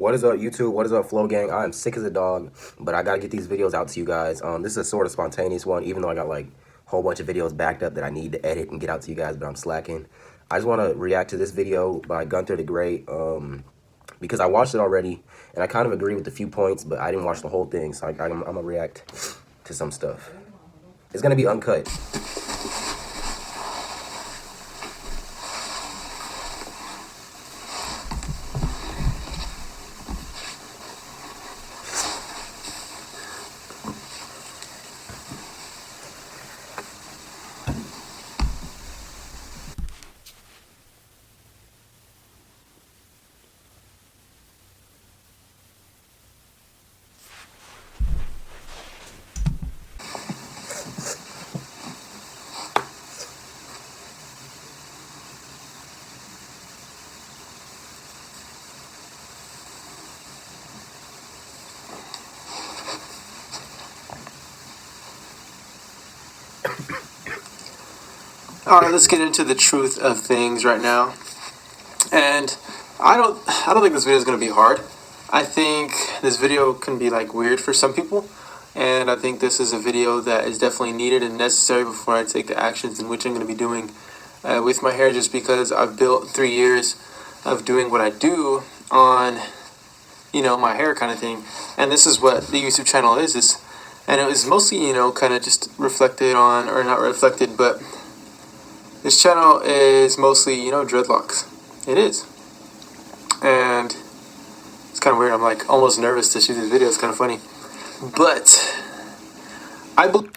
What is up, YouTube? What is up, Flow Gang? I'm sick as a dog, but I gotta get these videos out to you guys. This is a sort of spontaneous one, even though I got like a whole bunch of videos backed up that I need to edit and get out to you guys, but I'm slacking. I just want to react to this video by Gunther the Great, because I watched it already, and I kind of agree with a few points, but I didn't watch the whole thing, so I'm gonna react to some stuff. It's gonna be uncut. Alright, let's get into the truth of things right now. And I don't think this video is going to be hard. I think this video can be like weird for some people, and I think this is a video that is definitely needed and necessary before I take the actions in which I'm going to be doing with my hair, just because I've built 3 years of doing what I do on, you know, my hair kind of thing. And this is what the YouTube channel is, and it was mostly, you know, kind of just reflected on, or not reflected, but this channel is mostly, you know, dreadlocks. It is. And it's kind of weird. I'm like almost nervous to shoot this video. It's kind of funny. But I believe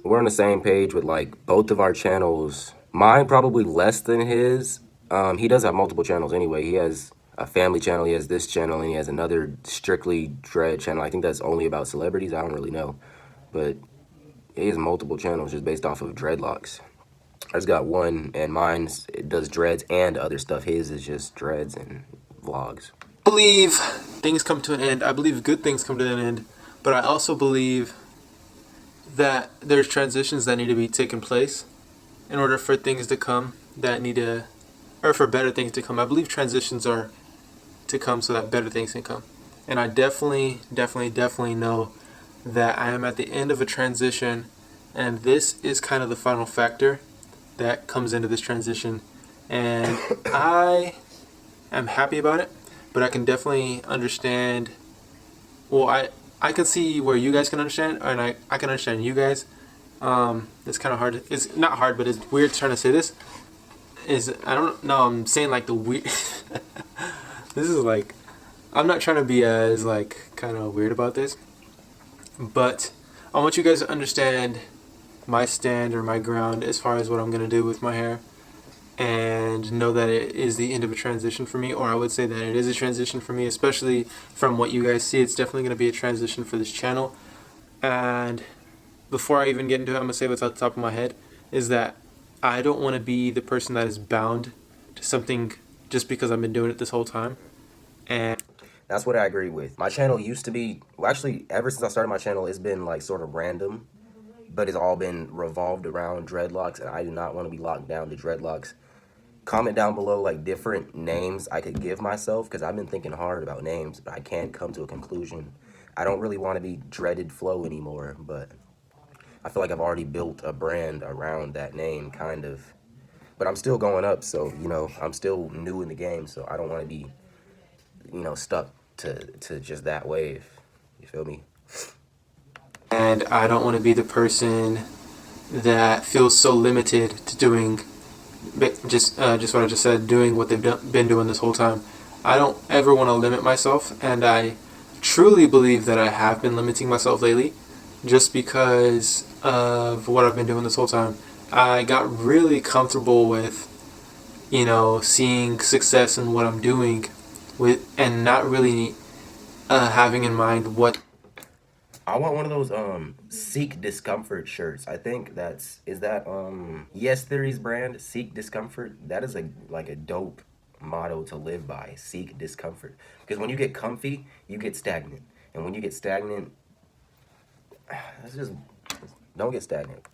we're on the same page with like both of our channels. Mine probably less than his. He does have multiple channels anyway. He has a family channel, he has this channel, and he has another strictly dread channel. I think that's only about celebrities. I don't really know. But he has multiple channels just based off of dreadlocks. I just got one, and it does dreads and other stuff. His is just dreads and vlogs. I believe things come to an end. I believe good things come to an end. But I also believe that there's transitions that need to be taken place in order for things to come that need to, or for better things to come. I believe transitions are to come so that better things can come. And I definitely know that I am at the end of a transition, and this is kind of the final factor that comes into this transition, and I am happy about it. But I can definitely understand, well, I can see where you guys can understand, and I can understand you guys. It's kind of hard, it's not hard, but it's weird trying to say this. I don't know, I'm saying like the weird this is like, I'm not trying to be as like kind of weird about this, but I want you guys to understand my stand or my ground as far as what I'm going to do with my hair, and know that it is the end of a transition for me, or I would say that it is a transition for me, especially from what you guys see. It's definitely going to be a transition for this channel. And before I even get into it, I'm going to say what's at the top of my head is that I don't want to be the person that is bound to something just because I've been doing it this whole time. And that's what I agree with. My channel used to be, well, actually, ever since I started my channel, it's been like sort of random, but it's all been revolved around dreadlocks, and I do not want to be locked down to dreadlocks. Comment down below like different names I could give myself, because I've been thinking hard about names, but I can't come to a conclusion. I don't really want to be Dreaded Flow anymore, but I feel like I've already built a brand around that name, kind of. But I'm still going up, so, you know, I'm still new in the game, so I don't want to be, you know, stuck to just that wave. You feel me? And I don't want to be the person that feels so limited to doing just what I just said, doing what they've been doing this whole time. I don't ever want to limit myself, and I truly believe that I have been limiting myself lately just because of what I've been doing this whole time. I got really comfortable with, you know, seeing success in what I'm doing with, and not really having in mind what. I want one of those Seek Discomfort shirts. I think is that Yes Theory's brand, Seek Discomfort. That is like a dope motto to live by, Seek Discomfort. Because when you get comfy, you get stagnant. And when you get stagnant, don't get stagnant.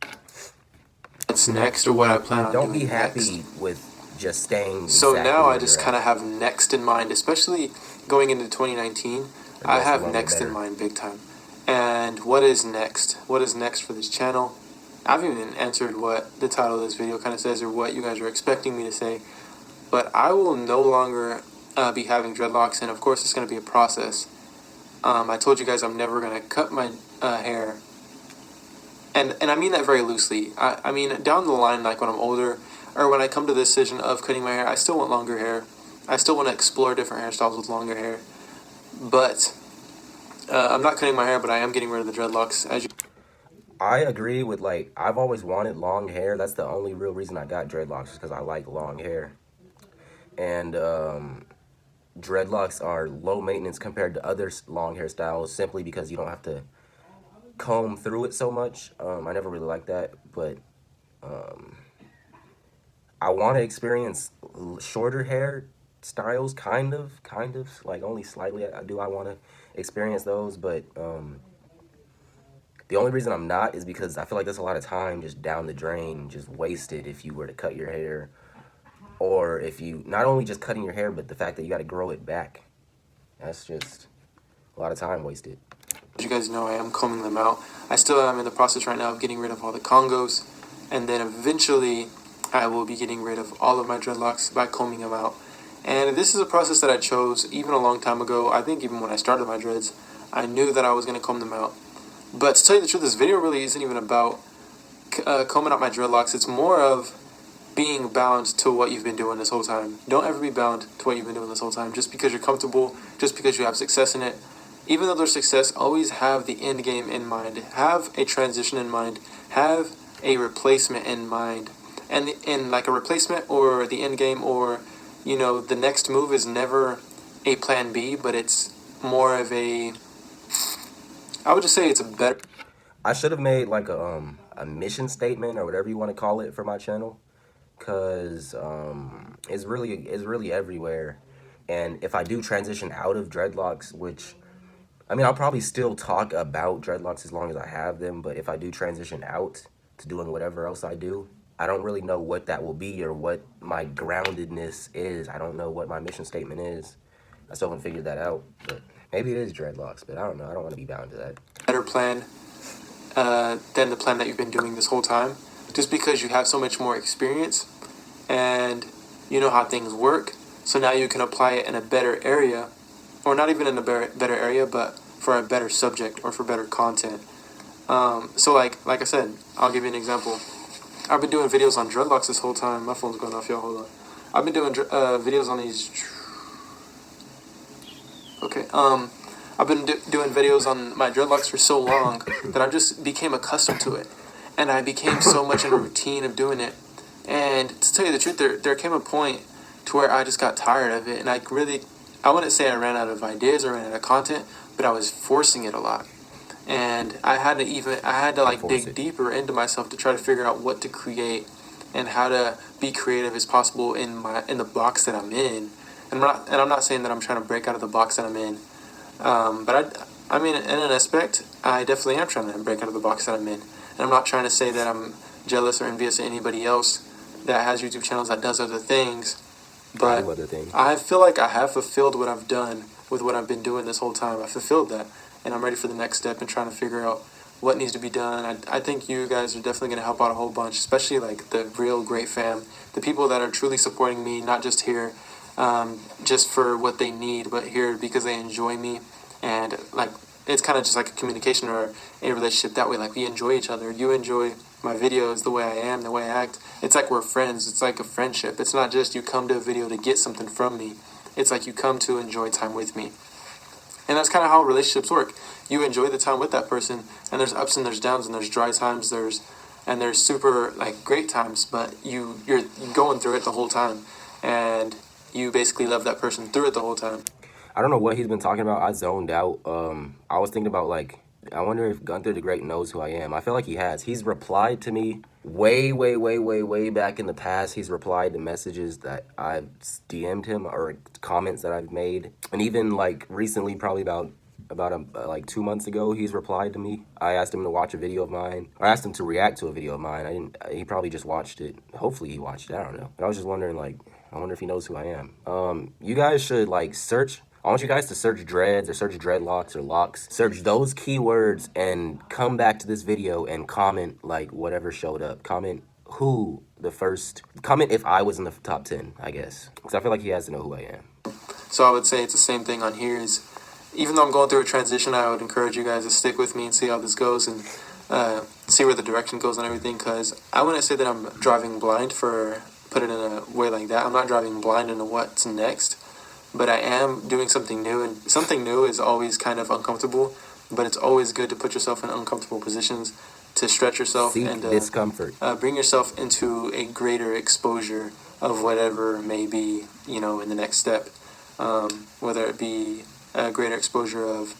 What's next, or what I plan on doing. Don't be happy with just staying. So now I just kind of have next in mind, especially going into 2019, I Address a have little bit next in better. mind big time. And what is next? What is next for this channel? I haven't even answered what the title of this video kind of says or what you guys are expecting me to say. But I will no longer be having dreadlocks, and of course it's going to be a process. I told you guys I'm never going to cut my hair. And I mean that very loosely. I mean, down the line, like when I'm older, or when I come to the decision of cutting my hair, I still want longer hair. I still want to explore different hairstyles with longer hair. But I'm not cutting my hair, but I am getting rid of the dreadlocks. As you I agree with, like, I've always wanted long hair. That's the only real reason I got dreadlocks, is because I like long hair. And dreadlocks are low maintenance compared to other long hairstyles, simply because you don't have to comb through it so much. I never really liked that, but I want to experience shorter hair styles, kind of, like only slightly. I want to experience those, but the only reason I'm not is because I feel like there's a lot of time just down the drain, just wasted if you were to cut your hair, or if you not only just cutting your hair, but the fact that you got to grow it back. That's just a lot of time wasted. As you guys know, I am combing them out. I still am in the process right now of getting rid of all the Congos, and then eventually I will be getting rid of all of my dreadlocks by combing them out. And this is a process that I chose even a long time ago. I think even when I started my dreads, I knew that I was going to comb them out. But to tell you the truth, this video really isn't even about combing out my dreadlocks. It's more of being bound to what you've been doing this whole time. Don't ever be bound to what you've been doing this whole time. Just because you're comfortable, just because you have success in it. Even though there's success, always have the end game in mind. Have a transition in mind. Have a replacement in mind. And like a replacement or the end game, or, you know, the next move is never a plan B, but it's more of a, I would just say it's a better. I should have made like a mission statement or whatever you want to call it for my channel, cause it's really everywhere. And if I do transition out of dreadlocks, which, I mean, I'll probably still talk about dreadlocks as long as I have them, but if I do transition out to doing whatever else I do, I don't really know what that will be or what my groundedness is. I don't know what my mission statement is. I still haven't figured that out, but maybe it is dreadlocks, but I don't know. I don't want to be bound to that. Better plan than the plan that you've been doing this whole time, just because you have so much more experience and you know how things work. So now you can apply it in a better area, or not even in a better area, but for a better subject or for better content. So like I said, I'll give you an example. I've been doing videos on dreadlocks this whole time. My phone's going off, y'all. Hold on. I've been doing videos on these. Okay. I've been doing videos on my dreadlocks for so long that I just became accustomed to it, and I became so much in a routine of doing it. And to tell you the truth, there came a point to where I just got tired of it, and I wouldn't say I ran out of ideas or ran out of content, but I was forcing it a lot. And I had to like dig deeper into myself to try to figure out what to create and how to be creative as possible in the box that I'm in. And I'm not saying that I'm trying to break out of the box that I'm in. But I mean, in an aspect, I definitely am trying to break out of the box that I'm in. And I'm not trying to say that I'm jealous or envious of anybody else that has YouTube channels that does other things. But I feel like I have fulfilled what I've done with what I've been doing this whole time. I fulfilled that. And I'm ready for the next step and trying to figure out what needs to be done. I think you guys are definitely going to help out a whole bunch, especially like the real great fam, the people that are truly supporting me, not just here just for what they need, but here because they enjoy me. And like it's kind of just like a communication or a relationship that way. Like we enjoy each other. You enjoy my videos the way I am, the way I act. It's like we're friends. It's like a friendship. It's not just you come to a video to get something from me. It's like you come to enjoy time with me. And that's kind of how relationships work. You enjoy the time with that person, and there's ups and there's downs, and there's dry times, there's super like great times, but you're going through it the whole time, and you basically love that person through it the whole time. I don't know what he's been talking about. I zoned out. I was thinking about, like, I wonder if Gunther the Great knows who I am. I feel like he has. He's replied to me way back in the past. He's replied to messages that I've DM'd him or comments that I've made. And even, like, recently, probably about like 2 months ago, he's replied to me. I asked him to watch a video of mine. Or I asked him to react to a video of mine. He probably just watched it. Hopefully he watched it. I don't know. But I was just wondering, like, I wonder if he knows who I am. You guys should, like, search I want you guys to search dreads or search dreadlocks or locks. Search those keywords and come back to this video and comment like whatever showed up. Comment who the first, comment if I was in the top 10, I guess. Because I feel like he has to know who I am. So I would say it's the same thing on here. Is even though I'm going through a transition, I would encourage you guys to stick with me and see how this goes and see where the direction goes and everything. Because I wouldn't say that I'm driving blind for put it in a way like that. I'm not driving blind into what's next, but I am doing something new, and something new is always kind of uncomfortable. But it's always good to put yourself in uncomfortable positions to stretch yourself and discomfort. Bring yourself into a greater exposure of whatever may be, in the next step. Whether it be a greater exposure of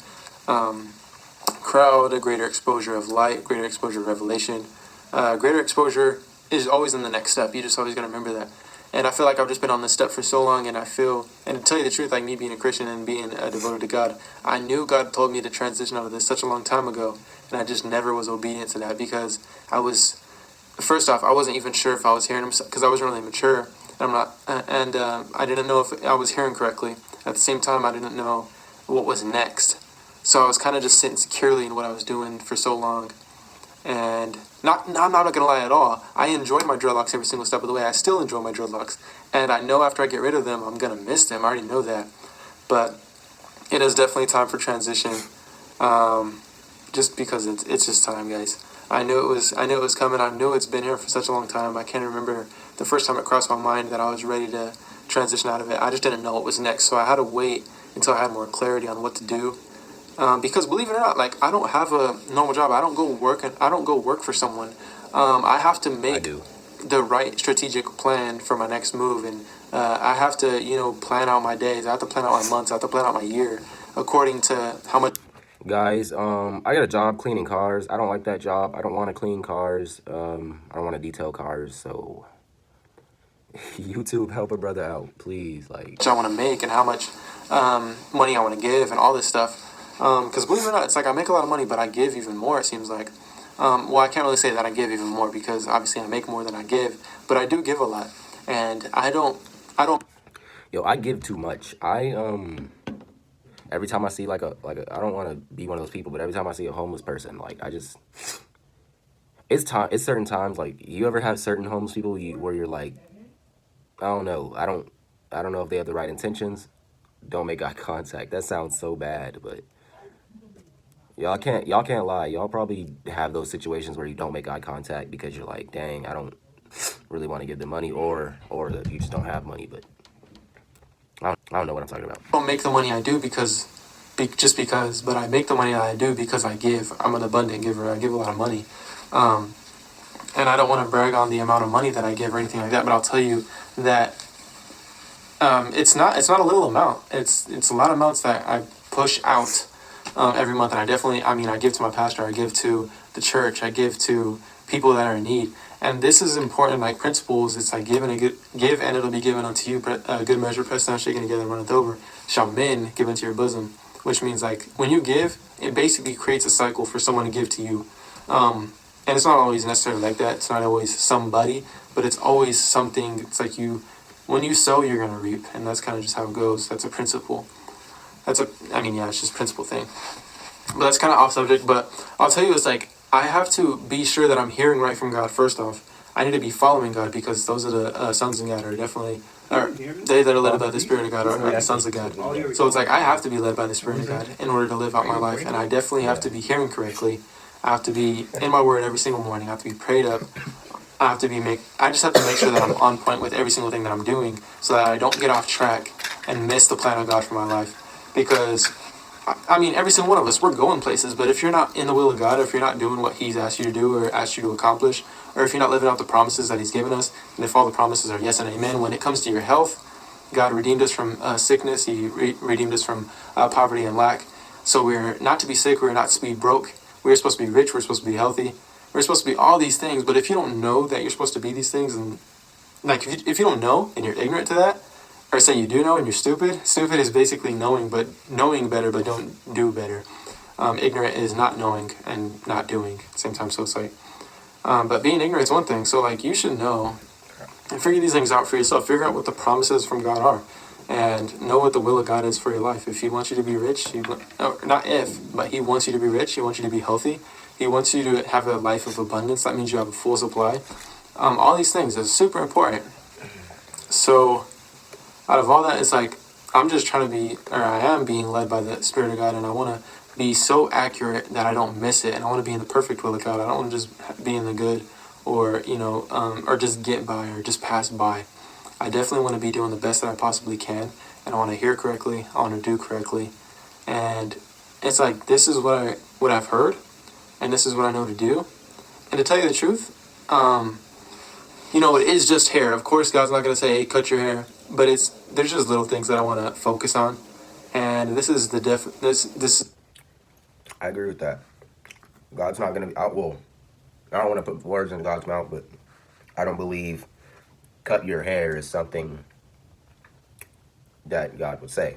crowd, a greater exposure of light, greater exposure of revelation. Greater exposure is always in the next step. You just always got to remember that. And I feel like I've just been on this step for so long, and to tell you the truth, like me being a Christian and being devoted to God, I knew God told me to transition out of this such a long time ago, and I just never was obedient to that because first off, I wasn't even sure if I was hearing Him because I wasn't really mature, and I didn't know if I was hearing correctly. At the same time, I didn't know what was next, so I was kind of just sitting securely in what I was doing for so long. And I'm not gonna lie at all. I enjoyed my dreadlocks every single step of the way. I still enjoy my dreadlocks, and I know after I get rid of them, I'm gonna miss them. I already know that, but it is definitely time for transition. Just because it's just time, guys. I knew it was coming. I knew it's been here for such a long time. I can't remember the first time it crossed my mind that I was ready to transition out of it. I just didn't know what was next, so I had to wait until I had more clarity on what to do. Because believe it or not, like I don't have a normal job. I don't go work for someone. I have to make the right strategic plan for my next move, and I have to plan out my days. I have to plan out my months. I have to plan out my year according to how much. Guys, I got a job cleaning cars. I don't like that job. I don't want to clean cars. I don't want to detail cars. So YouTube, help a brother out, please. Like, I want to make and how much money I want to give and all this stuff. Because believe it or not, it's like I make a lot of money, but I give even more, it seems like. Well, I can't really say that I give even more because obviously I make more than I give, but I do give a lot. And I don't. Yo, I give too much. Every time I see like a I don't want to be one of those people, but every time I see a homeless person, like it's certain times, like you ever have certain homeless people where you're like, I don't know if they have the right intentions. Don't make eye contact. That sounds so bad, but y'all can't lie. Y'all probably have those situations where you don't make eye contact because you're like, dang, I don't really want to give them money, or that you just don't have money. But I don't know what I'm talking about. I don't make the money I do just because, but I make the money I do because I give. I'm an abundant giver. I give a lot of money. And I don't want to brag on the amount of money that I give or anything like that, but I'll tell you that it's not a little amount. It's a lot of amounts that I push out every month, and I give to my pastor, I give to the church, I give to people that are in need. And this is important, like principles. It's like give and it'll be given unto you. A good measure, pressed down, shaken together, and runneth over, shall men give into your bosom. Which means like when you give, it basically creates a cycle for someone to give to you. And it's not always necessarily like that. It's not always somebody, but it's always something. It's like when you sow, you're gonna reap, and that's kind of just how it goes. That's a principle. It's just a principle thing. But that's kind of off subject. But I'll tell you, it's like I have to be sure that I'm hearing right from God. First off, I need to be following God because those are the sons of God are definitely. Or they that are led by the Spirit of God are the sons of God. So it's like I have to be led by the Spirit of God in order to live out my life, and I definitely have to be hearing correctly. I have to be in my word every single morning. I have to be prayed up. I just have to make sure that I'm on point with every single thing that I'm doing so that I don't get off track and miss the plan of God for my life. Because, every single one of us, we're going places, but if you're not in the will of God, if you're not doing what He's asked you to do or asked you to accomplish, or if you're not living out the promises that He's given us, and if all the promises are yes and amen, when it comes to your health, God redeemed us from sickness. He redeemed us from poverty and lack. So we're not to be sick, we're not to be broke. We're supposed to be rich, we're supposed to be healthy. We're supposed to be all these things, but if you don't know that you're supposed to be these things, and like if you don't know and you're ignorant to that, or say you do know and you're stupid. Stupid is basically knowing better, but don't do better. Ignorant is not knowing and not doing at the same time. So it's like, but being ignorant is one thing. So like you should know and figure these things out for yourself. Figure out what the promises from God are, and know what the will of God is for your life. If He wants you to be rich, not if, but He wants you to be rich. He wants you to be healthy. He wants you to have a life of abundance. That means you have a full supply. All these things is super important. So out of all that, it's like I'm just trying to be, or I am being led by the Spirit of God, and I want to be so accurate that I don't miss it, and I want to be in the perfect will of God. I don't want to just be in the good, or or just get by, or just pass by. I definitely want to be doing the best that I possibly can, and I want to hear correctly. I want to do correctly, and it's like this is what I've heard, and this is what I know to do. And to tell you the truth, it is just hair. Of course, God's not going to say, "Hey, cut your hair," but there's just little things that I want to focus on, and this is this. I agree with that. God's not going to be out. Well, I don't want to put words in God's mouth, but I don't believe cut your hair is something that God would say,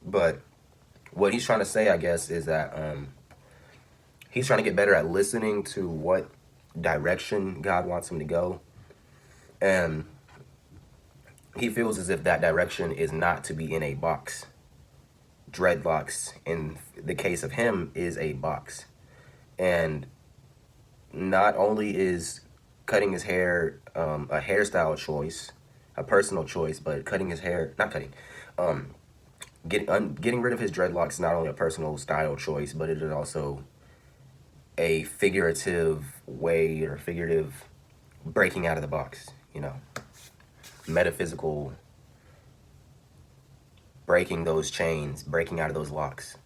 But what he's trying to say, I guess, is that he's trying to get better at listening to what direction God wants him to go. And he feels as if that direction is not to be in a box. Dreadlocks, in the case of him, is a box. And not only is cutting his hair a hairstyle choice, a personal choice, but cutting his hair, not cutting, getting rid of his dreadlocks is not only a personal style choice, but it is also a figurative way, or figurative breaking out of the box, metaphysical, breaking those chains, breaking out of those locks.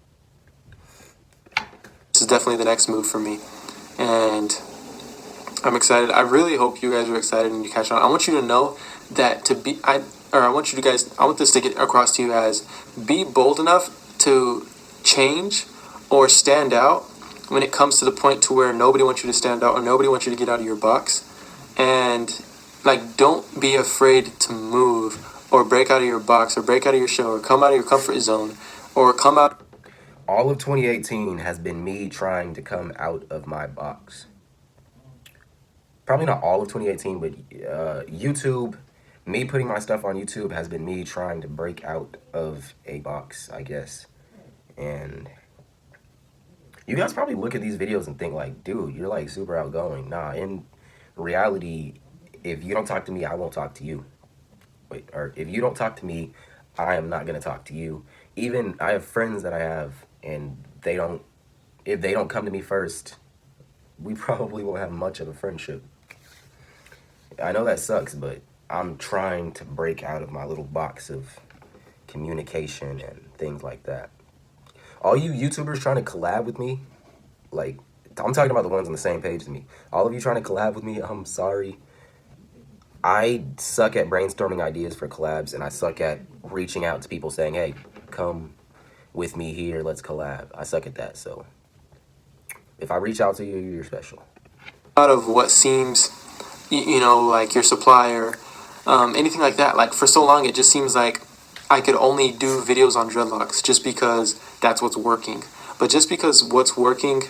This is definitely the next move for me, and I'm excited. I really hope you guys are excited and you catch on. I want you to know that I want this to get across to you as be bold enough to change or stand out when it comes to the point to where nobody wants you to stand out or nobody wants you to get out of your box. And don't be afraid to move or break out of your box or break out of your shell or come out of your comfort zone or come out. All of 2018 has been me trying to come out of my box. Probably not all of 2018, but YouTube, me putting my stuff on YouTube has been me trying to break out of a box, I guess. And you guys probably look at these videos and think like, dude, you're like super outgoing. Nah, in reality, if you don't talk to me, I won't talk to you. Or if you don't talk to me, I am not going to talk to you. Even I have friends that I have, and if they don't come to me first, we probably won't have much of a friendship. I know that sucks, but I'm trying to break out of my little box of communication and things like that. All you YouTubers trying to collab with me, I'm talking about the ones on the same page as me. All of you trying to collab with me, I'm sorry. I suck at brainstorming ideas for collabs, and I suck at reaching out to people saying, hey, come with me here, let's collab. I suck at that, so if I reach out to you, you're special. Out of what seems, like your supplier, anything like that. For so long, it just seems like I could only do videos on dreadlocks just because that's what's working. But just because what's working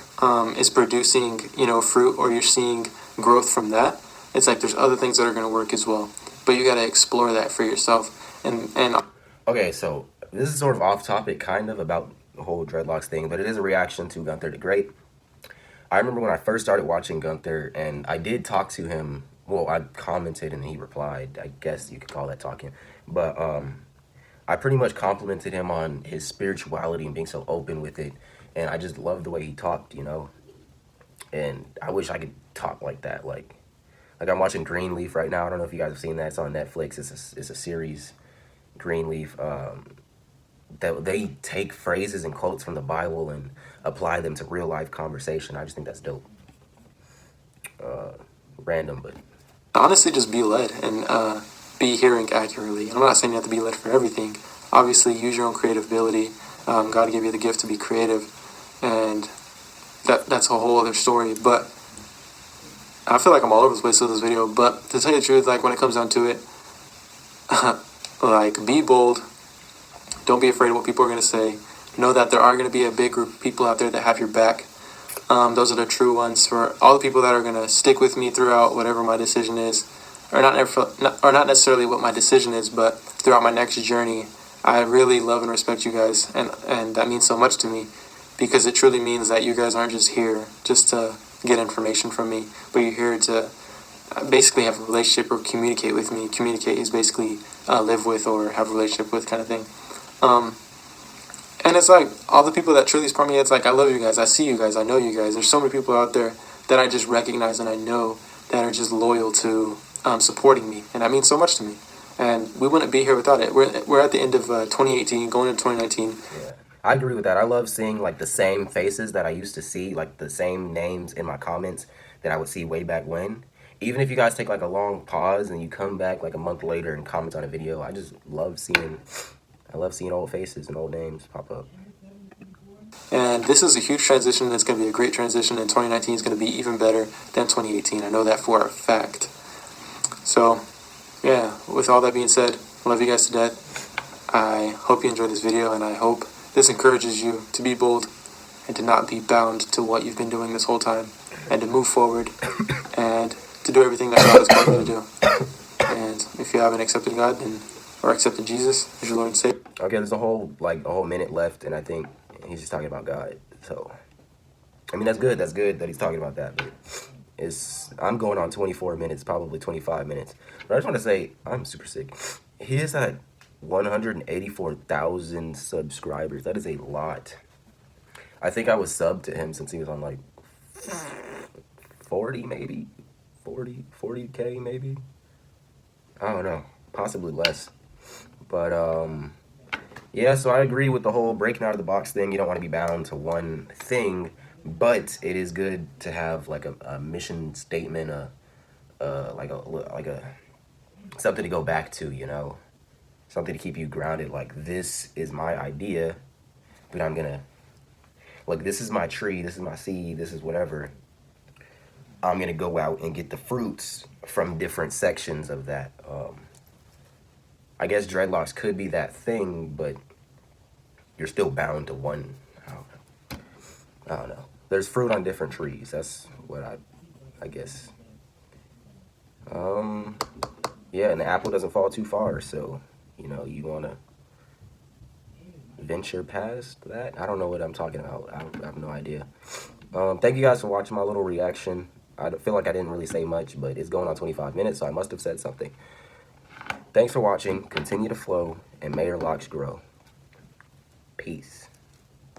is producing, fruit, or you're seeing growth from that, it's like there's other things that are going to work as well. But you got to explore that for yourself. And okay, so this is sort of off topic, kind of, about the whole dreadlocks thing, but it is a reaction to Gunther the Great. I remember when I first started watching Gunther, and I did talk to him. Well, I commented and he replied. I guess you could call that talking. But I pretty much complimented him on his spirituality and being so open with it. And I just loved the way he talked, And I wish I could talk like that. Like I'm watching Greenleaf right now. I don't know if you guys have seen that. It's on Netflix. It's a series, Greenleaf. That they take phrases and quotes from the Bible and apply them to real life conversation. I just think that's dope. Random, but honestly, just be led and be hearing accurately. I'm not saying you have to be led for everything. Obviously, use your own creative ability. God gave you the gift to be creative, and that's a whole other story. But I feel like I'm all over the place with this video. But to tell you the truth, when it comes down to it, be bold. Don't be afraid of what people are going to say. Know that there are going to be a big group of people out there that have your back. Those are the true ones. For all the people that are going to stick with me throughout whatever my decision is, or not necessarily what my decision is, but throughout my next journey, I really love and respect you guys, and that means so much to me, because it truly means that you guys aren't just here just to get information from me, but you're here to basically have a relationship or communicate with me. Communicate is basically live with or have a relationship with kind of thing. And it's like all the people that truly support me, it's like I love you guys, I see you guys, I know you guys. There's so many people out there that I just recognize and I know that are just loyal to supporting me, and that means so much to me. And we wouldn't be here without it. We're at the end of 2018, going into 2019. Yeah, I agree with that. I love seeing like the same faces that I used to see, like the same names in my comments that I would see way back when. Even if you guys take like a long pause and you come back like a month later and comment on a video, I just love seeing. I love seeing old faces and old names pop up. And this is a huge transition. It's going to be a great transition, and 2019 is going to be even better than 2018. I know that for a fact. So, yeah, with all that being said, I love you guys to death. I hope you enjoyed this video, and I hope this encourages you to be bold and to not be bound to what you've been doing this whole time, and to move forward and to do everything that God has called you to do. And if you haven't accepted God, then or accepted Jesus as your Lord and Savior. Okay, there's a whole minute left, and I think he's just talking about God. So, I mean, that's good. That's good that he's talking about that. But I'm going on 24 minutes, probably 25 minutes. But I just want to say, I'm super sick. He is at 184,000 subscribers. That is a lot. I think I was subbed to him since he was on like 40, maybe 40K, maybe. I don't know, possibly less. But yeah, so I agree with the whole breaking out of the box thing. You don't want to be bound to one thing, but it is good to have like a mission statement, like a something to go back to, you know, something to keep you grounded. Like, this is my idea, but I'm gonna, like, this is my tree, this is my seed, this is whatever. I'm gonna go out and get the fruits from different sections of that. I guess dreadlocks could be that thing, but you're still bound to one. I don't know. There's fruit on different trees. That's what I guess. Yeah, and the apple doesn't fall too far, so, you know, you want to venture past that. I don't know what I'm talking about. I have no idea. Thank you guys for watching my little reaction. I feel like I didn't really say much, but it's going on 25 minutes, so I must have said something. Thanks for watching. Continue to flow, and may your locks grow. Peace.